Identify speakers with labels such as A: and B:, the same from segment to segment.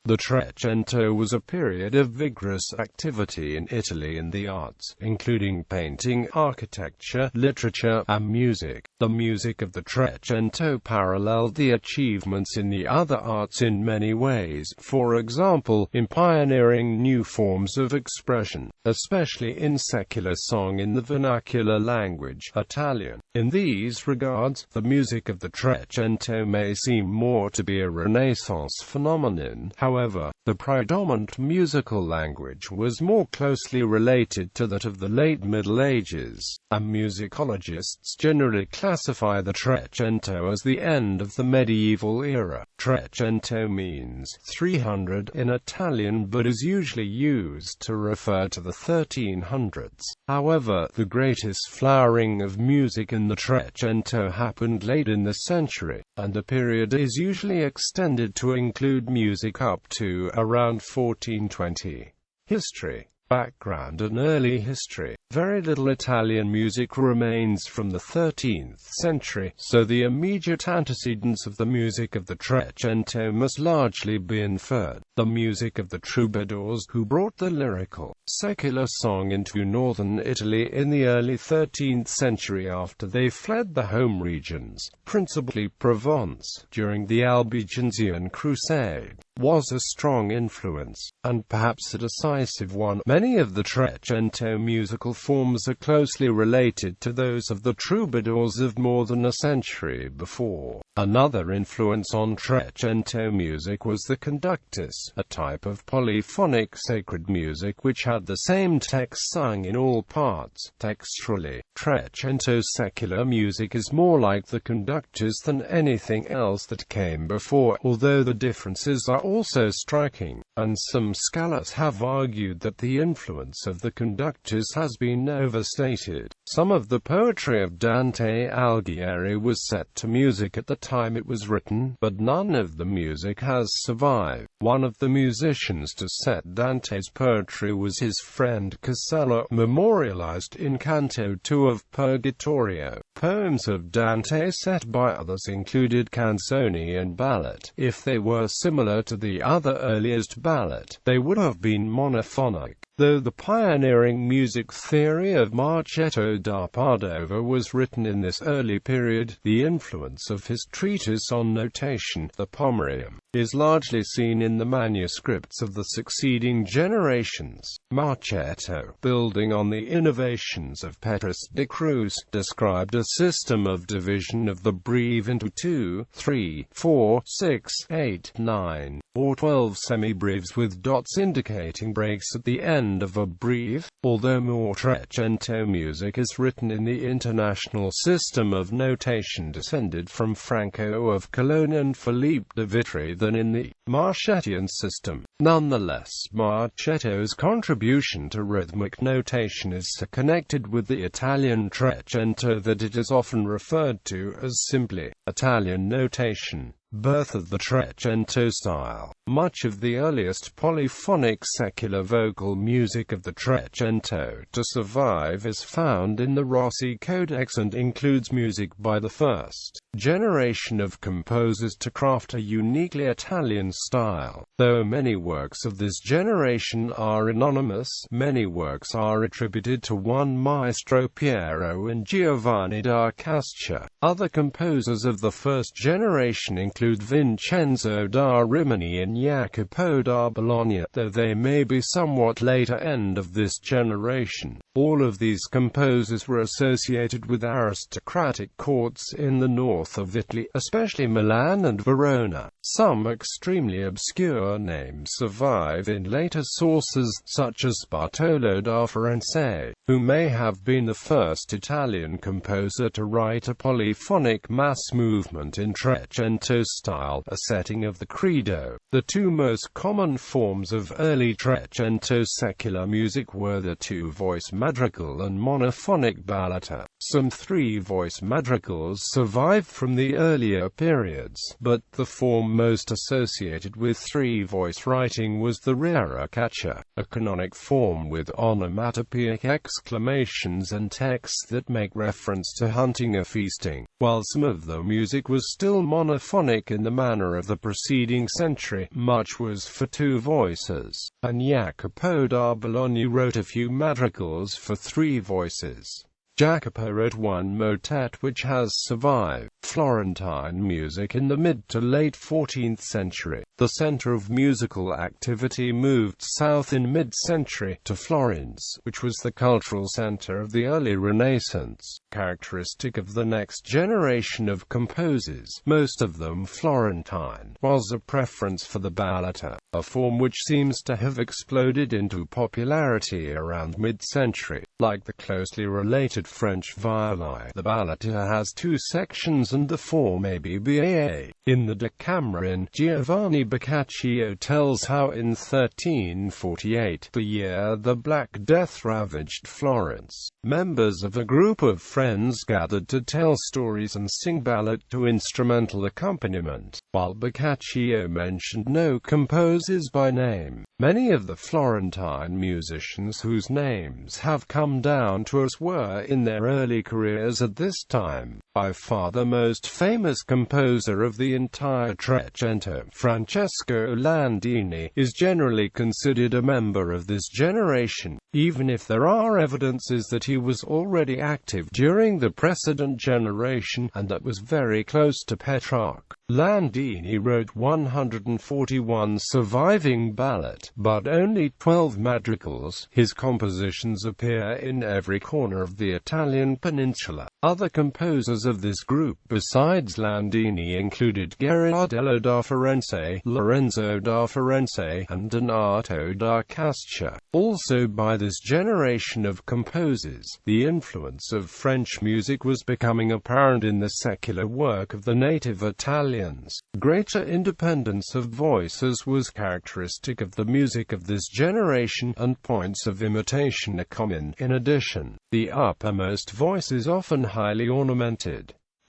A: The Trecento was a period of vigorous activity in Italy in the arts, including painting, architecture, literature, and music. The music of the Trecento paralleled the achievements in the other arts in many ways, for example, in pioneering new forms of expression, especially in secular song in the vernacular language, Italian. In these regards, the music of the Trecento may seem more to be a Renaissance phenomenon. However, the predominant musical language was more closely related to that of the late Middle Ages, and musicologists generally classify the Trecento as the end of the medieval era. Trecento means 300 in Italian but is usually used to refer to the 1300s. However, the greatest flowering of music in the Trecento happened late in the century, and the period is usually extended to include music up to around 1420. History, background and early history. Very little Italian music remains from the 13th century, so the immediate antecedents of the music of the Trecento must largely be inferred. The music of the troubadours, who brought the lyrical, secular song into northern Italy in the early 13th century after they fled the home regions, principally Provence, during the Albigensian Crusade, was a strong influence, and perhaps a decisive one. Many of the Trecento musical forms are closely related to those of the troubadours of more than a century before. Another influence on Trecento music was the conductus, a type of polyphonic sacred music which had the same text sung in all parts, textually. Trecento secular music is more like the conductus than anything else that came before, although the differences are also striking, and some scholars have argued that the influence of the conductus has been overstated. Some of the poetry of Dante Alighieri was set to music at the time it was written, but none of the music has survived. One of the musicians to set Dante's poetry was his friend Casella, memorialized in Canto 2 of Purgatorio. Poems of Dante set by others included canzoni and ballad. If they were similar to the other earliest ballad, they would have been monophonic. Though the pioneering music theory of Marchetto da Padova was written in this early period, the influence of his treatise on notation, the Pomerium, is largely seen in the manuscripts of the succeeding generations. Marchetto, building on the innovations of Petrus de Cruz, described a system of division of the breve into 2, 3, 4, 6, 8, 9, or 12 semibreves with dots indicating breaks at the end of a breve. Although more Trecento music is written in the international system of notation descended from Franco of Cologne and Philippe de Vitry than in the Marchettian system, nonetheless, Marchetto's contribution to rhythmic notation is so connected with the Italian Trecento that it is often referred to as simply Italian notation. Birth of the Trecento style. Much of the earliest polyphonic secular vocal music of the Trecento to survive is found in the Rossi Codex and includes music by the first generation of composers to craft a uniquely Italian style. Though many works of this generation are anonymous, many works are attributed to one maestro Piero and Giovanni da Cascia. Other composers of the first generation include Vincenzo da Rimini and Jacopo da Bologna, though they may be somewhat later end of this generation. All of these composers were associated with aristocratic courts in the north of Italy, especially Milan and Verona. Some extremely obscure names survive in later sources, such as Bartolo da Firenze, who may have been the first Italian composer to write a polyphonic mass movement in Trecento style, a setting of the Credo. The two most common forms of early Trecento secular music were the two-voice madrigal and monophonic ballata. Some three-voice madrigals survive from the earlier periods, but the form most associated with three-voice writing was the era-Catcher, a canonic form with onomatopoeic exclamations and texts that make reference to hunting or feasting, while some of the music was still monophonic in the manner of the preceding century. Much was for two voices, and Jacopo da Bologna wrote a few madrigals for three voices. Jacopo wrote one motet which has survived Florentine music in the mid to late 14th century. The center of musical activity moved south in mid-century to Florence, which was the cultural center of the early Renaissance. Characteristic of the next generation of composers, most of them Florentine, was a preference for the ballata, a form which seems to have exploded into popularity around mid-century. Like the closely related French violin, the ballata has two sections and the form ABBAA. In the Decameron, Giovanni Boccaccio tells how in 1348, the year the Black Death ravaged Florence, members of a group of friends gathered to tell stories and sing ballad to instrumental accompaniment. While Boccaccio mentioned no composers by name, many of the Florentine musicians whose names have come down to us were in their early careers at this time. By far the most famous composer of the entire Trecento, Francesco Landini, is generally considered a member of this generation, even if there are evidences that he was already active during the precedent generation, and that was very close to Petrarch. Landini wrote 141 surviving ballad, but only 12 madrigals. His compositions appear in every corner of the Italian peninsula. Other composers of this group besides Landini included Gherardello da Firenze, Lorenzo da Firenze, and Donato da Cascia. Also by this generation of composers, the influence of French music was becoming apparent in the secular work of the native Italians. Greater independence of voices was characteristic of the music of this generation, and points of imitation are common. In addition, the uppermost voice is often highly ornamented.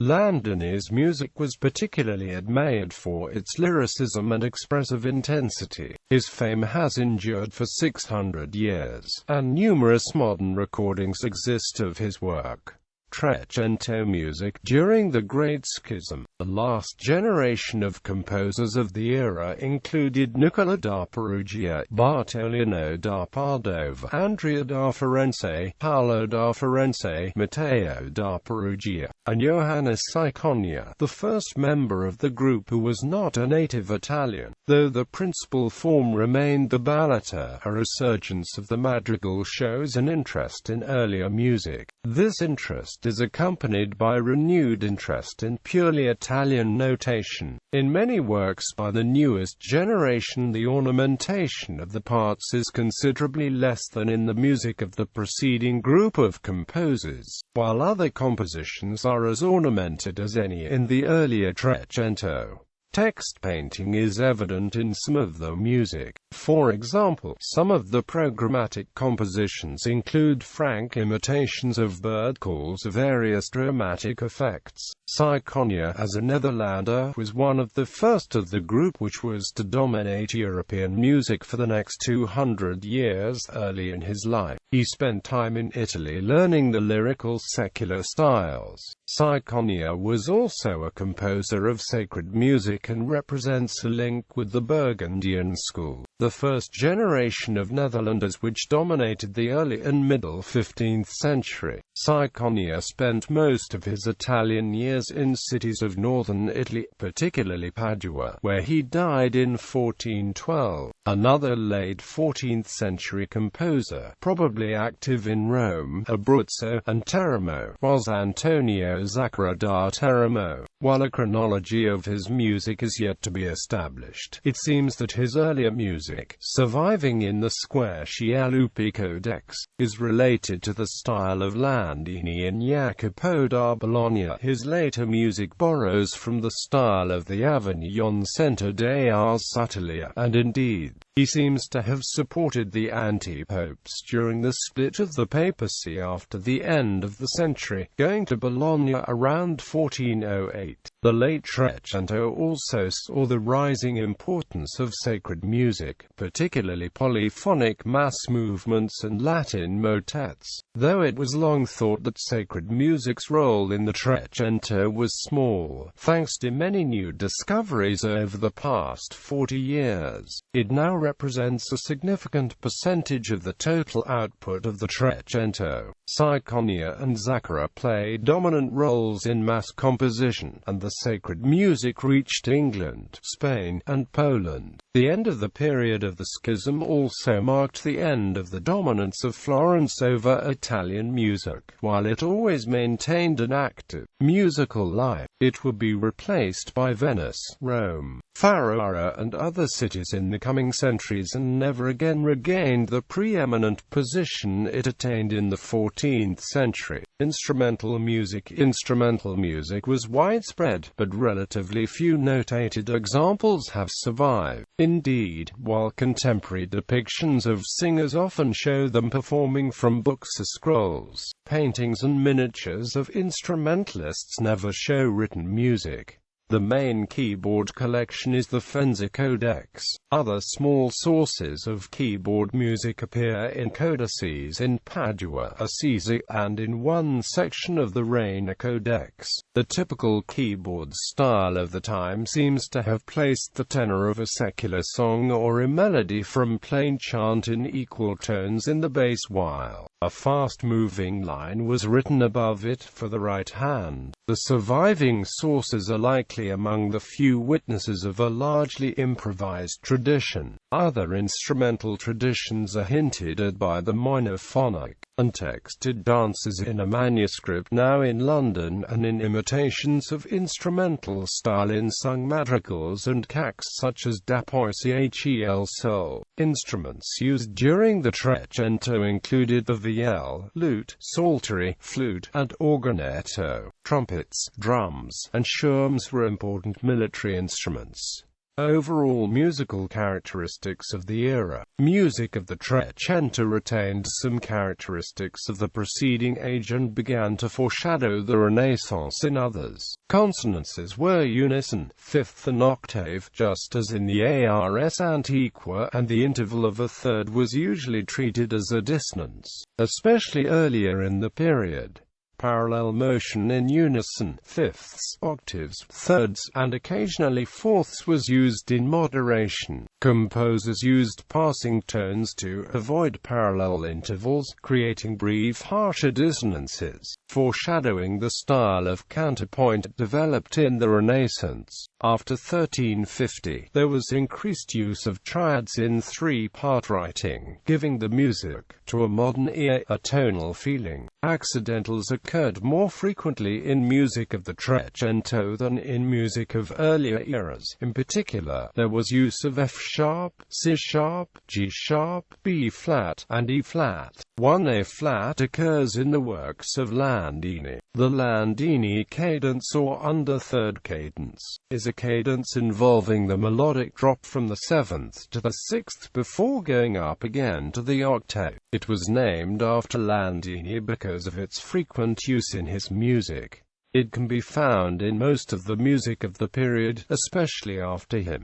A: Landini's music was particularly admired for its lyricism and expressive intensity. His fame has endured for 600 years, and numerous modern recordings exist of his work. Trecento music during the Great Schism. The last generation of composers of the era included Nicola da Perugia, Bartolino da Padova, Andrea da Firenze, Paolo da Firenze, Matteo da Perugia, and Johannes Ciconia, the first member of the group who was not a native Italian. Though the principal form remained the ballata, a resurgence of the madrigal shows an interest in earlier music. This interest is accompanied by renewed interest in purely Italian notation. In many works by the newest generation, the ornamentation of the parts is considerably less than in the music of the preceding group of composers, while other compositions are as ornamented as any in the earlier Trecento. Text painting is evident in some of the music. For example, some of the programmatic compositions include frank imitations of bird calls or various dramatic effects. Ciconia, as a Netherlander, was one of the first of the group which was to dominate European music for the next 200 years. Early in his life, he spent time in Italy learning the lyrical secular styles. Ciconia was also a composer of sacred music and represents a link with the Burgundian school, the first generation of Netherlanders which dominated the early and middle 15th century. Ciconia spent most of his Italian years in cities of northern Italy, particularly Padua, where he died in 1412. Another late 14th century composer, probably active in Rome, Abruzzo, and Teramo, was Antonio Zacchara da Teramo. While a chronology of his music is yet to be established, it seems that his earlier music, surviving in the Squarcialupi Codex, is related to the style of Landini and Jacopo da Bologna. His later music borrows from the style of the Avignon Centre des Arts Atelier, and indeed, He seems to have supported the anti-popes during the split of the papacy after the end of the century, going to Bologna around 1408. The late Trecento also saw the rising importance of sacred music, particularly polyphonic mass movements and Latin motets, though it was long thought that sacred music's role in the Trecento was small. Thanks to many new discoveries over the past 40 years, it now represents a significant percentage of the total output of the Trecento. Ciconia and Zaccara played dominant roles in mass composition, and the sacred music reached England, Spain, and Poland. The end of the period of the Schism also marked the end of the dominance of Florence over Italian music. While it always maintained an active musical life, it would be replaced by Venice, Rome, Ferrara and other cities in the coming centuries, and never again regained the preeminent position it attained in the 14th century. Instrumental music was widespread, but relatively few notated examples have survived. Indeed, while contemporary depictions of singers often show them performing from books or scrolls, paintings and miniatures of instrumentalists never show written music. The main keyboard collection is the Frenzied Codex. Other small sources of keyboard music appear in codices in Padua, Assisi, and in one section of the Reina Codex. The typical keyboard style of the time seems to have placed the tenor of a secular song or a melody from plain chant in equal tones in the bass, while a fast-moving line was written above it for the right hand. The surviving sources are likely among the few witnesses of a largely improvised tradition. Other instrumental traditions are hinted at by the monophonic, untexted dances in a manuscript now in London, and in imitations of instrumental style in sung madrigals and cacks such as da Poicel Sol. Instruments used during the Trecento included the viol, lute, psaltery, flute, and organetto. Trumpets, drums, and shurms were important military instruments. Overall musical characteristics of the era. Music of the Trecento retained some characteristics of the preceding age and began to foreshadow the Renaissance in others. Consonances were unison, fifth and octave, just as in the Ars Antiqua, and the interval of a third was usually treated as a dissonance, especially earlier in the period. Parallel motion in unison, fifths, octaves, thirds, and occasionally fourths was used in moderation. Composers used passing tones to avoid parallel intervals, creating brief, harsher dissonances, foreshadowing the style of counterpoint developed in the Renaissance. After 1350, there was increased use of triads in three-part writing, giving the music, to a modern ear, a tonal feeling. Accidentals occurred more frequently in music of the Trecento than in music of earlier eras. In particular, there was use of F-sharp, C-sharp, G-sharp, B-flat, and E-flat. One A-flat occurs in the works of Landini. The Landini cadence, or under-third cadence, is a cadence involving the melodic drop from the 7th to the 6th before going up again to the octave. It was named after Landini because of its frequent use in his music. It can be found in most of the music of the period, especially after him.